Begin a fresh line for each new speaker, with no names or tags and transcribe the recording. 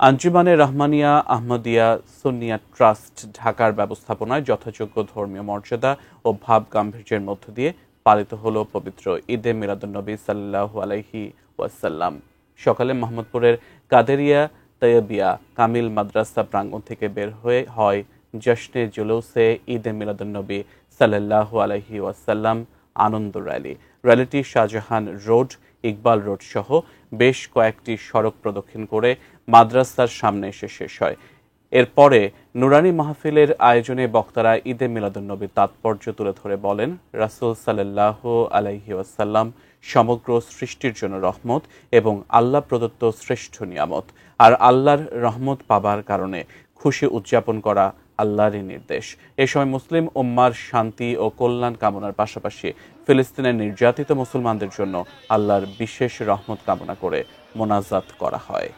আঞ্জুমানে Rahmania Ahmadiyya Sunnia trust ঢাকার ব্যবস্থাপনায় যথাযোগ্য ধর্মীয় মর্যাদা ও ভাব গাম্ভীর্যের মধ্য দিয়ে পালিত হল পবিত্র ঈদে মিলাদুন্নবী সাল্লাল্লাহু আলাইহি ওয়াসাল্লাম। সকালে মোহাম্মদপুরের কাদেরিয়া তৈয়বিয়া কামিল মাদ্রাসা প্রাঙ্গণ থেকে বের হয় জশ্নে জুলুসে ঈদে মিলাদুন্নবী সাল্লাল্লাহু আলাইহি ওয়াসাল্লাম আনন্দ র্যালি। র্যালিটি শাহজাহান রোড, ইকবাল রোড সহ বেশ কয়েকটি সড়ক প্রদক্ষিণ করে মাদ্রাসার সামনে এসে শেষ হয়। এরপরে নুরানি মাহফিলের আয়োজনে বক্তারা ঈদে মিলাদুন্নবীর তাৎপর্য তুলে ধরে বলেন, রাসূল সাল্লাল্লাহু আলাইহি ওয়াসাল্লাম সমগ্র সৃষ্টির জন্য রহমত এবং আল্লাহ প্রদত্ত শ্রেষ্ঠ নিয়ামত, আর আল্লাহর রহমত পাবার কারণে খুশি উদযাপন করা আল্লাহরই নির্দেশ। এ সময় মুসলিম উম্মার শান্তি ও কল্যাণ কামনার পাশাপাশি ফিলিস্তিনের নির্যাতিত মুসলমানদের জন্য আল্লাহর বিশেষ রহমত কামনা করে মোনাজাত করা হয়।